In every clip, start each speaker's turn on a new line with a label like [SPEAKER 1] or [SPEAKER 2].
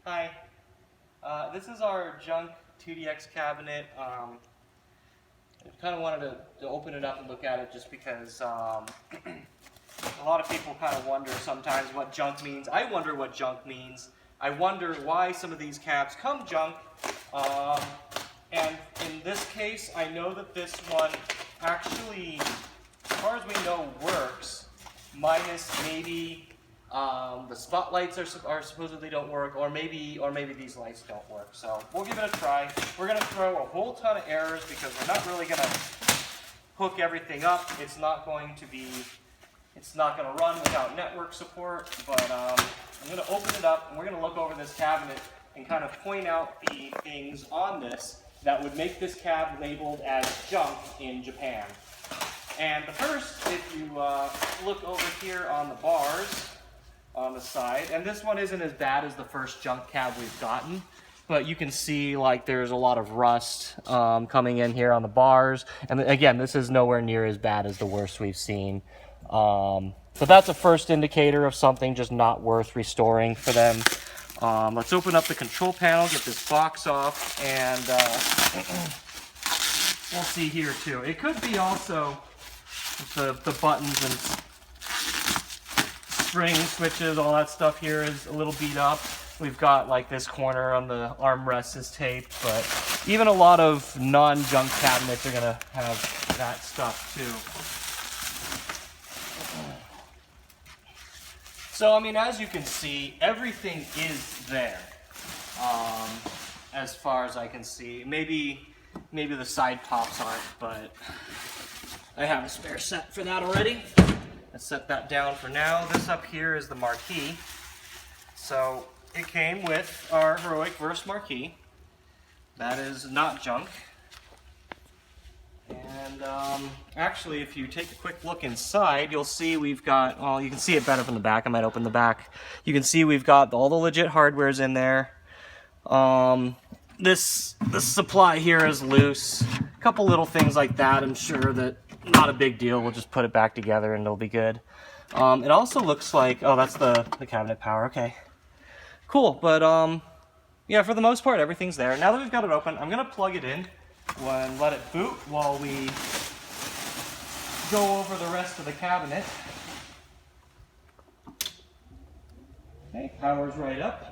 [SPEAKER 1] Hi. This is our junk 2DX cabinet. I kind of wanted to open it up and look at it just because a lot of people kind of wonder sometimes what junk means. I wonder what junk means. I wonder why some of these cabs come junk. And in this case, I know that this one actually, as far as we know, works, minus maybe the spotlights are supposedly don't work, or maybe these lights don't work. So we'll give it a try. We're going to throw a whole ton of errors because we're not really going to hook everything up. It's not going to run without network support. But I'm going to open it up and we're going to look over this cabinet and kind of point out the things on this that would make this cab labeled as junk in Japan. And the first, if you look over here on the bars on the side, and this one isn't as bad as the first junk cab we've gotten, but you can see like there's a lot of rust coming in here on the bars. And again, this is nowhere near as bad as the worst we've seen. But that's a first indicator of something just not worth restoring for them. Let's open up the control panel, get this box off, and we'll see here too. It could be also the buttons and spring switches, all that stuff here is a little beat up. We've got like this corner on the armrest is taped, but even a lot of non-junk cabinets are gonna have that stuff too. So, I mean, as you can see, everything is there, as far as I can see. Maybe the side pops aren't, but I have a spare set for that already. Let's set that down for now. This up here is the marquee. So, it came with our Heroic Verse marquee. That is not junk. And actually, if you take a quick look inside, you'll see we've got, well, you can see it better from the back. I might open the back. You can see we've got all the legit hardware's in there. This supply here is loose. A couple little things like that. I'm sure that not a big deal. We'll just put it back together and it'll be good. It also looks like, oh, that's the cabinet power. Okay, cool. But yeah, for the most part, everything's there. Now that we've got it open, I'm gonna plug it in and let it boot while we go over the rest of the cabinet. Okay, power's right up.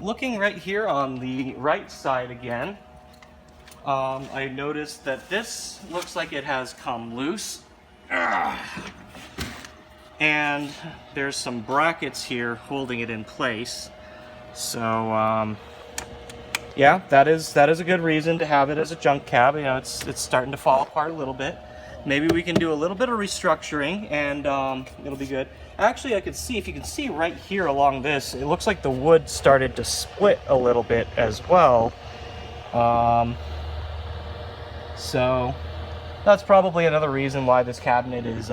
[SPEAKER 1] Looking right here on the right side again, I noticed that this looks like it has come loose. And there's some brackets here holding it in place. So, yeah, that is a good reason to have it as a junk cab. You know, it's starting to fall apart a little bit. Maybe we can do a little bit of restructuring and it'll be good. Actually, I could see, if you can see right here along this, it looks like the wood started to split a little bit as well. So that's probably another reason why this cabinet is,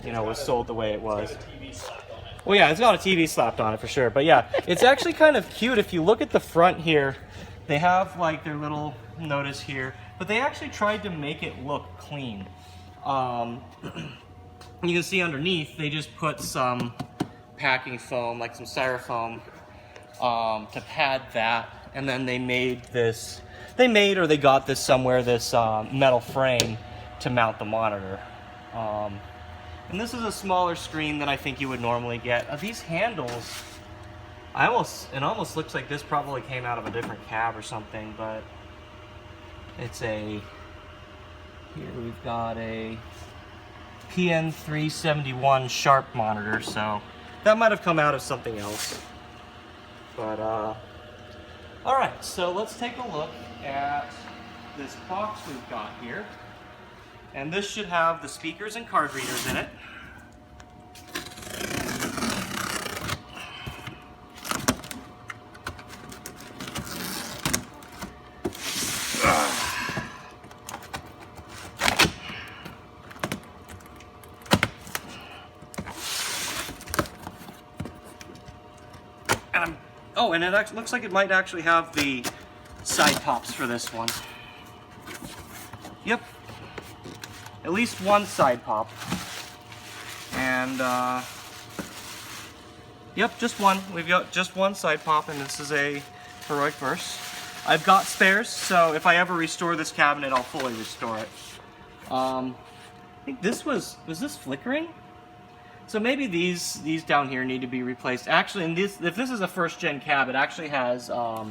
[SPEAKER 1] you know, was sold the way it was. Well, yeah, it's got a TV slapped on it for sure. But yeah, it's actually kind of cute. If you look at the front here, they have like their little notice here, but they actually tried to make it look clean. You can see underneath, they just put some packing foam, like some styrofoam, to pad that. And then they made this, they got this somewhere, this metal frame to mount the monitor. And this is a smaller screen than I think you would normally get. These handles, it almost looks like this probably came out of a different cab or something, but it's here we've got a PN371 Sharp monitor, so that might have come out of something else. But, alright, so let's take a look at this box we've got here. And this should have the speakers and card readers in it. And it actually looks like it might actually have the side tops for this one. Yep. At least one side pop. And Yep, just one. We've got just one side pop, and this is a heroic verse. I've got spares, so if I ever restore this cabinet, I'll fully restore it. I think this was this flickering? So maybe these down here need to be replaced. Actually, if this is a first gen cab, it actually has, I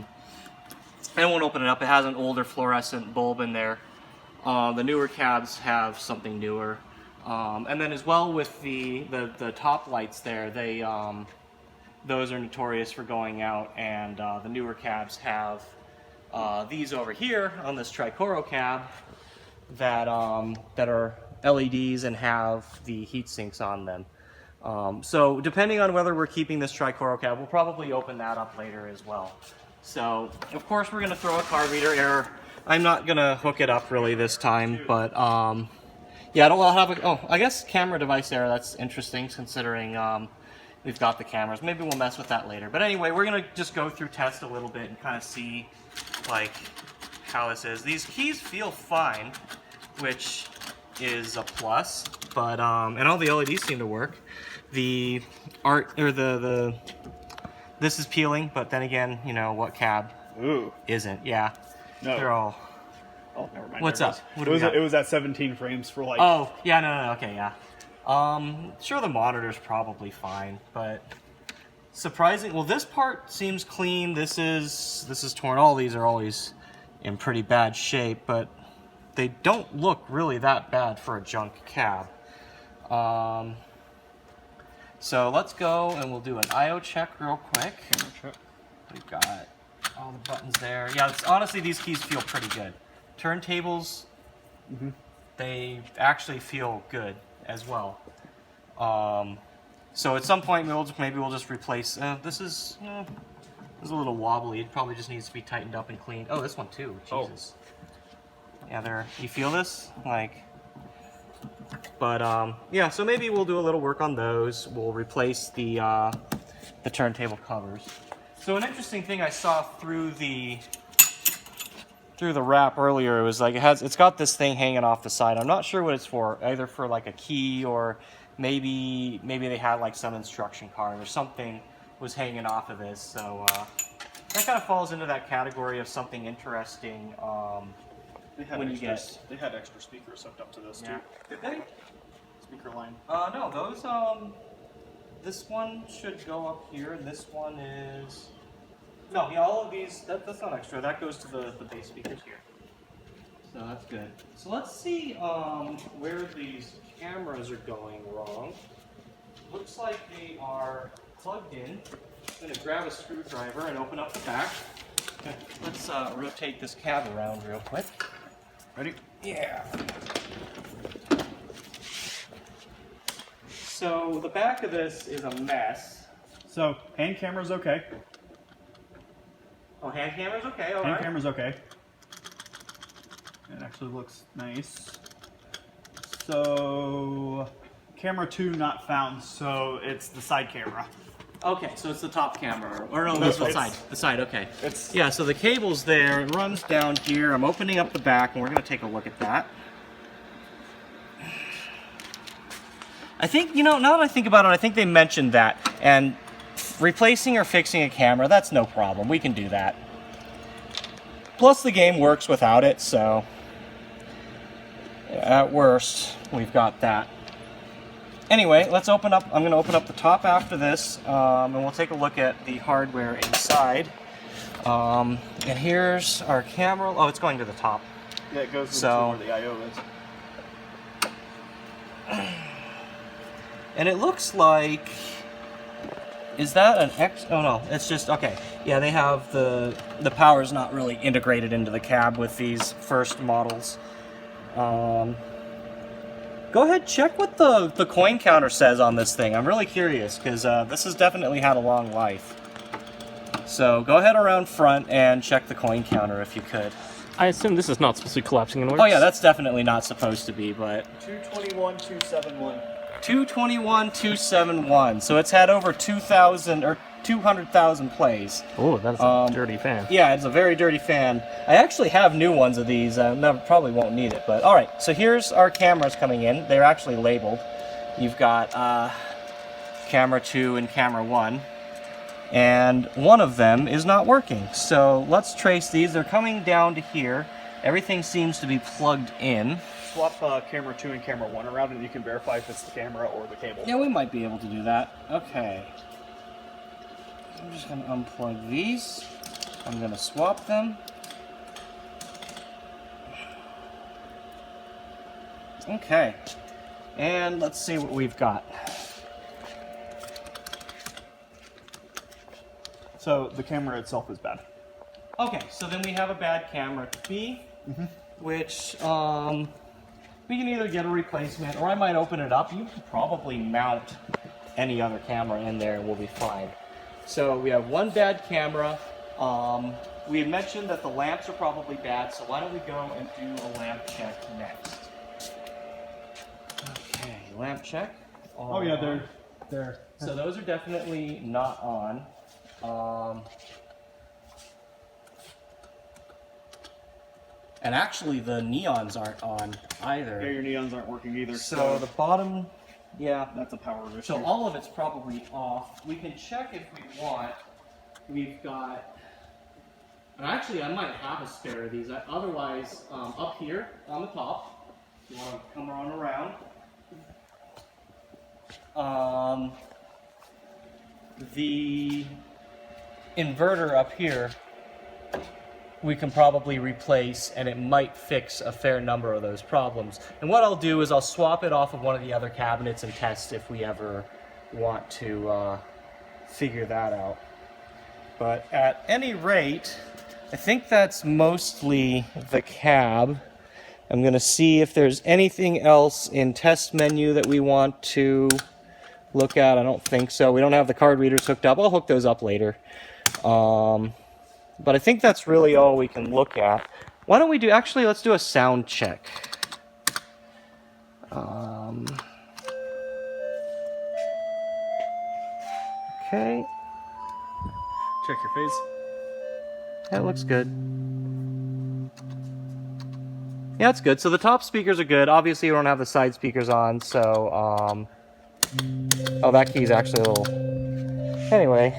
[SPEAKER 1] won't open it up, it has an older fluorescent bulb in there. The newer cabs have something newer. And then as well with the top lights there, they those are notorious for going out, and the newer cabs have these over here on this Tricoro cab that that are LEDs and have the heat sinks on them. So depending on whether we're keeping this Tricoro cab, we'll probably open that up later as well. So of course we're going to throw a card reader error. I'm not going to hook it up really this time, but yeah, I'll have a, oh, I guess camera device error. That's interesting considering we've got the cameras. Maybe we'll mess with that later. But anyway, we're going to just go through test a little bit and kind of see like how this is. These keys feel fine, which is a plus, but and all the LEDs seem to work. The art or this is peeling, but then again, you know what cab isn't? Yeah, no, they're all.
[SPEAKER 2] Oh, never mind.
[SPEAKER 1] What's up?
[SPEAKER 2] What it was at 17 frames for like.
[SPEAKER 1] Oh yeah, no, okay, yeah. Sure, the monitor's probably fine, but surprising. Well, this part seems clean. This is torn. All these are always in pretty bad shape, but they don't look really that bad for a junk cab. So let's go and we'll do an IO check real quick. We've got all the buttons there. Yeah, honestly, these keys feel pretty good. Turntables, they actually feel good as well. So at some point, maybe we'll just replace. This is a little wobbly. It probably just needs to be tightened up and cleaned. Oh, this one too. Jesus. Oh. Yeah, you feel this? Like, but yeah. So maybe we'll do a little work on those. We'll replace the turntable covers. So an interesting thing I saw through the wrap earlier, it was like it's got this thing hanging off the side. I'm not sure what it's for, either for like a key or maybe they had like some instruction card or something was hanging off of this. So that kind of falls into that category of something interesting.
[SPEAKER 2] They had extra speakers hooked up to this too.
[SPEAKER 1] Did they?
[SPEAKER 2] Speaker line.
[SPEAKER 1] No, those this one should go up here, and this one is. No, yeah, all of these, that's not extra. That goes to the base speakers here. So that's good. So let's see where these cameras are going wrong. Looks like they are plugged in. I'm going to grab a screwdriver and open up the back. Okay, let's rotate this cab around real quick.
[SPEAKER 2] Ready?
[SPEAKER 1] Yeah. So the back of this is a mess.
[SPEAKER 2] So hand camera's okay.
[SPEAKER 1] Oh, hand camera's okay, all right.
[SPEAKER 2] Hand camera's okay. It actually looks nice. So, camera 2 not found, so it's the side camera.
[SPEAKER 1] Okay, so it's the top camera, or no, that's the side. The side, okay. Yeah, so the cable's there, it runs down here. I'm opening up the back, and we're going to take a look at that. I think, you know, now that I think about it, I think they mentioned that, and replacing or fixing a camera, that's no problem. We can do that. Plus, the game works without it, so at worst, we've got that. Anyway, let's open up. I'm going to open up the top after this, and we'll take a look at the hardware inside. And here's our camera. Oh, it's going to the top.
[SPEAKER 2] Yeah, it goes to where the I/O is.
[SPEAKER 1] And it looks like. Is that an X? Oh no, it's just, okay. Yeah, they have the power's not really integrated into the cab with these first models. Go ahead, check what the coin counter says on this thing. I'm really curious, because this has definitely had a long life. So go ahead around front and check the coin counter if you could.
[SPEAKER 3] I assume this is not supposed to be collapsing inwards.
[SPEAKER 1] Oh yeah, that's definitely not supposed to be, but...
[SPEAKER 2] 221,271.
[SPEAKER 1] 221,271. So it's had over 2,000 or 200,000 plays.
[SPEAKER 3] Oh, that's a dirty fan.
[SPEAKER 1] Yeah, it's a very dirty fan. I actually have new ones of these. Probably won't need it, but all right. So here's our cameras coming in. They're actually labeled. You've got camera 2 and camera 1. and one of them is not working. So let's trace these. They're coming down to here. Everything seems to be plugged in.
[SPEAKER 2] Swap camera 2 and camera 1 around and you can verify if it's the camera or the cable.
[SPEAKER 1] Yeah, we might be able to do that. Okay. I'm just going to unplug these. I'm going to swap them. Okay. And let's see what we've got.
[SPEAKER 2] So the camera itself is bad.
[SPEAKER 1] Okay, so then we have a bad camera B, which we can either get a replacement, or I might open it up. You can probably mount any other camera in there and we'll be fine. So we have one bad camera. We had mentioned that the lamps are probably bad, so why don't we go and do a lamp check next? Okay, lamp check.
[SPEAKER 2] Oh yeah, they're
[SPEAKER 1] So those are definitely not on. And actually the neons aren't on either.
[SPEAKER 2] Yeah, your neons aren't working either.
[SPEAKER 1] So the bottom, yeah.
[SPEAKER 2] That's a power issue.
[SPEAKER 1] So all of it's probably off. We can check if we want. We've got, and actually I might have a spare of these. Otherwise, up here on the top, if you want to come on around. The inverter up here, we can probably replace, and it might fix a fair number of those problems. And what I'll do is I'll swap it off of one of the other cabinets and test if we ever want to figure that out. But at any rate, I think that's mostly the cab. I'm going to see if there's anything else in test menu that we want to look at. I don't think so. We don't have the card readers hooked up. I'll hook those up later. But I think that's really all we can look at. Why don't we do, actually, let's do a sound check. Okay.
[SPEAKER 2] Check your face.
[SPEAKER 1] That looks good. Yeah, that's good. So the top speakers are good. Obviously, you don't have the side speakers on, so, oh, that key's actually a little... Anyway.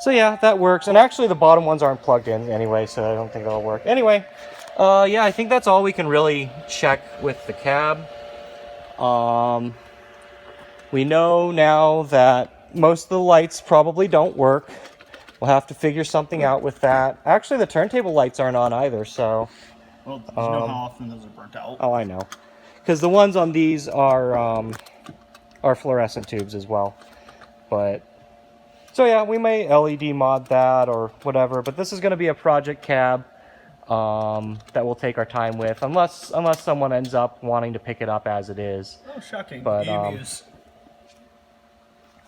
[SPEAKER 1] So yeah, that works. And actually, the bottom ones aren't plugged in anyway, so I don't think that'll work. Anyway, yeah, I think that's all we can really check with the cab. We know now that most of the lights probably don't work. We'll have to figure something out with that. Actually, the turntable lights aren't on either, so...
[SPEAKER 2] Well, you know how often those are burnt out.
[SPEAKER 1] Oh, I know. Because the ones on these are fluorescent tubes as well. But... So yeah, we may LED mod that or whatever, but this is going to be a project cab that we'll take our time with, unless someone ends up wanting to pick it up as it is.
[SPEAKER 2] Oh, shocking.
[SPEAKER 1] But,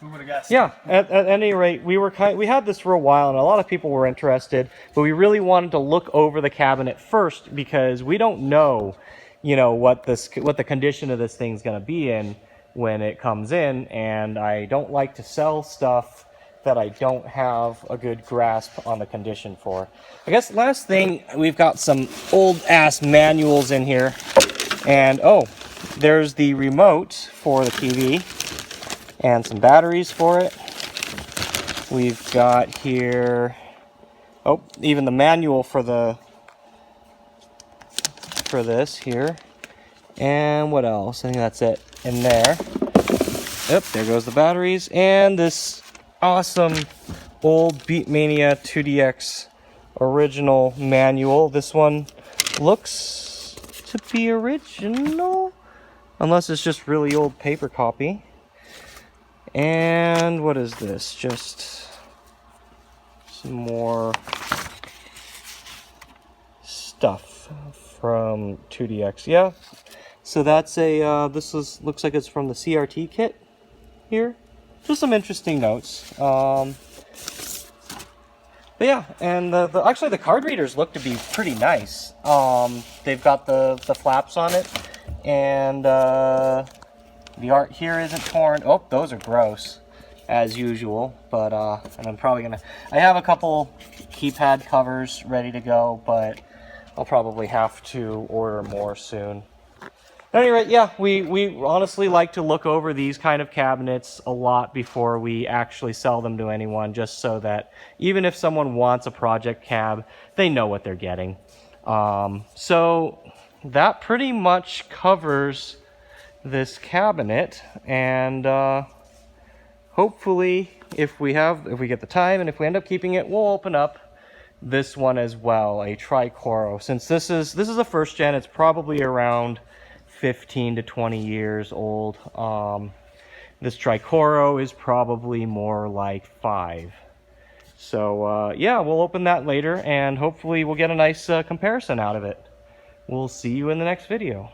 [SPEAKER 2] who would have guessed?
[SPEAKER 1] Yeah, at any rate, we had this for a while, and a lot of people were interested, but we really wanted to look over the cabinet first because we don't know, what the condition of this thing's going to be in when it comes in, and I don't like to sell stuff that I don't have a good grasp on the condition for. I guess last thing, we've got some old ass manuals in here, and oh, there's the remote for the TV and some batteries for it. We've got here, oh, even the manual for this here. And what else? I think that's it in there. Yep, there goes the batteries, and this awesome old beatmaniaIIDX original manual. This one looks to be original, unless it's just really old paper copy. And what is this? Just some more stuff from 2DX. Yeah. So that's a looks like it's from the CRT kit here. Just some interesting notes. But yeah, and actually the card readers look to be pretty nice. They've got the flaps on it, and the art here isn't torn. Oh, those are gross, as usual. But and I'm probably gonna. I have a couple keypad covers ready to go, but I'll probably have to order more soon. At any rate, yeah, we honestly like to look over these kind of cabinets a lot before we actually sell them to anyone, just so that even if someone wants a project cab, they know what they're getting. So that pretty much covers this cabinet, and hopefully if we get the time and if we end up keeping it, we'll open up this one as well, a Tricoro. Since this is a first gen, it's probably around 15 to 20 years old. This Tricoro is probably more like 5. So yeah, we'll open that later, and hopefully we'll get a nice comparison out of it. We'll see you in the next video.